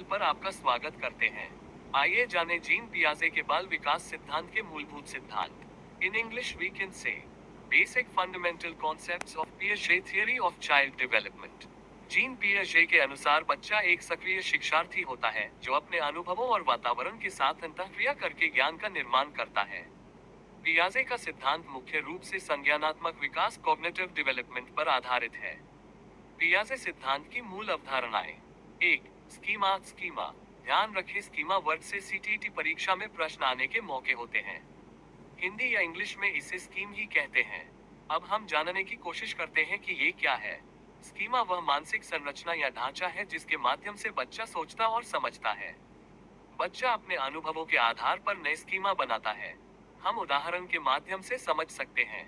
पर आपका स्वागत करते हैं। आइए जानें जीन पियाजे के बाल विकास सिद्धांत के मूलभूत सिद्धांत। In English we can say basic fundamental concepts of पियाजे theory of child development. Jean पियाजे के अनुसार बच्चा एक सक्रिय शिक्षार्थी होता है जो अपने अनुभवों और वातावरण के साथ अंतःक्रिया करके ज्ञान का निर्माण करता है। पियाजे का सिद्धांत मुख्य रूप से संज्ञानात्मक विकास कॉग्निटिव डेवलपमेंट पर आधारित है। पियाजे सिद्धांत की मूल अवधारणाएं। एक, स्कीमा। स्कीमा, ध्यान रखें स्कीमा वर्ड से सीटीईटी परीक्षा में प्रश्न आने के मौके होते हैं। हिंदी या इंग्लिश में इसे स्कीम ही कहते हैं। अब हम जानने की कोशिश करते हैं कि ये क्या है। स्कीमा वह मानसिक संरचना या ढांचा है जिसके माध्यम से बच्चा सोचता और समझता है। बच्चा अपने अनुभवों के आधार पर नए स्कीमा बनाता है। हम उदाहरण के माध्यम से समझ सकते हैं।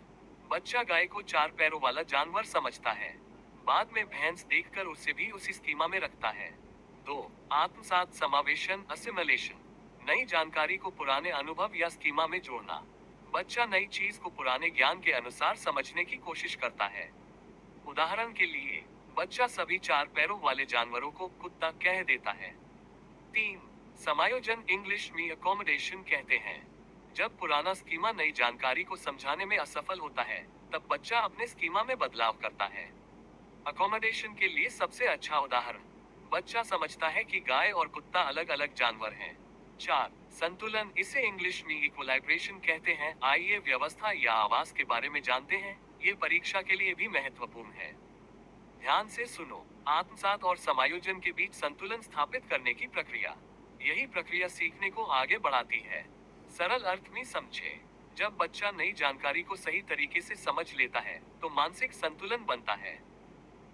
बच्चा गाय को 4 पैरों वाला जानवर समझता है। बाद में भैंस देखकर उसे भी उसी स्कीमा में रखता है। 2, आत्मसात समावेशन असिमिलेशन, नई जानकारी को पुराने अनुभव या स्कीमा में जोड़ना। बच्चा नई चीज को पुराने ज्ञान के अनुसार समझने की कोशिश करता है। उदाहरण के लिए, बच्चा सभी 4 पैरों वाले जानवरों को कुत्ता कह देता है। 3, समायोजन इंग्लिश में अकोमोडेशन कहते हैं। जब पुराना स्कीमा नई जानकारी को समझाने में असफल होता है, तब बच्चा अपने स्कीमा में बदलाव करता है। अकोमोडेशन के लिए सबसे अच्छा उदाहरण, बच्चा समझता है कि गाय और कुत्ता अलग अलग जानवर हैं। 4, संतुलन, इसे इंग्लिश में इक्विलाइब्रेशन कहते हैं। आइए व्यवस्था या आवास के बारे में जानते हैं, ये परीक्षा के लिए भी महत्वपूर्ण है। ध्यान से सुनो। आत्मसात और समायोजन के बीच संतुलन स्थापित करने की प्रक्रिया, यही प्रक्रिया सीखने को आगे बढ़ाती है। सरल अर्थ में समझे, जब बच्चा नई जानकारी को सही तरीके से समझ लेता है तो मानसिक संतुलन बनता है।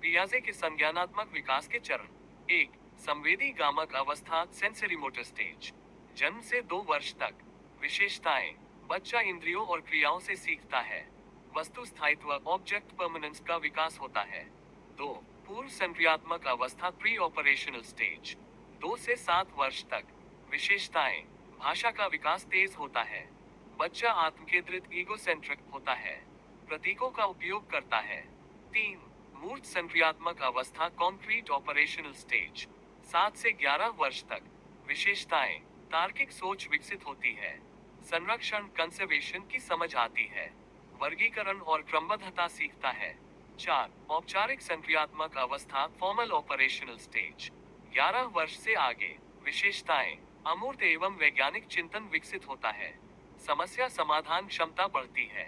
पियाजे के संज्ञानात्मक विकास के चरण। 1, संवेदी गामक अवस्था सेंसरी मोटर स्टेज, जन्म से 2 वर्ष तक। विशेषताएं, बच्चा इंद्रियों और क्रियाओं से सीखता है। वस्तु स्थायित्व ऑब्जेक्ट परमानेंस का विकास होता है। 2, पूर्व संक्रियात्मक अवस्था प्री ऑपरेशनल स्टेज, 2 से 7 वर्ष तक। विशेषताएं, भाषा का विकास तेज होता है। बच्चा आत्मकेंद्रित ईगोसेंट्रिक होता है, प्रतीकों का उपयोग करता है। 3, मूर्त संक्रियात्मक अवस्था कॉन्क्रीट ऑपरेशनल स्टेज, 7 से 11 वर्ष तक। विशेषताएं, तार्किक सोच विकसित होती है। संरक्षण कंजर्वेशन की समझ आती है। वर्गीकरण और क्रमबद्धता सीखता है। 4, औपचारिक संक्रियात्मक अवस्था फॉर्मल ऑपरेशनल स्टेज, 11 वर्ष से आगे। विशेषताएं, अमूर्त एवं वैज्ञानिक चिंतन विकसित होता है। समस्या समाधान क्षमता बढ़ती है।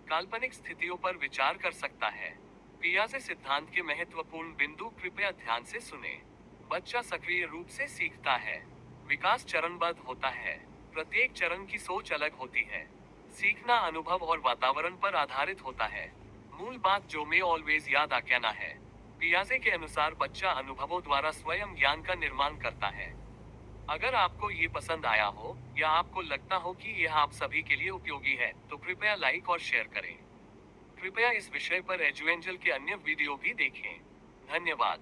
काल्पनिक स्थितियों पर विचार कर सकता है। पियाजे सिद्धांत के महत्वपूर्ण बिंदु कृपया ध्यान से सुने। बच्चा सक्रिय रूप से सीखता है। विकास चरणबद्ध होता है। प्रत्येक चरण की सोच अलग होती है। सीखना अनुभव और वातावरण पर आधारित होता है। मूल बात जो में ऑलवेज याद आना है। पियाजे के अनुसार बच्चा अनुभवों द्वारा स्वयं ज्ञान का निर्माण करता है। अगर आपको ये पसंद आया हो या आपको लगता हो कि यह आप सभी के लिए उपयोगी है, तो कृपया लाइक और शेयर करें। कृपया इस विषय पर एजुएंजल के अन्य वीडियो भी देखें। धन्यवाद।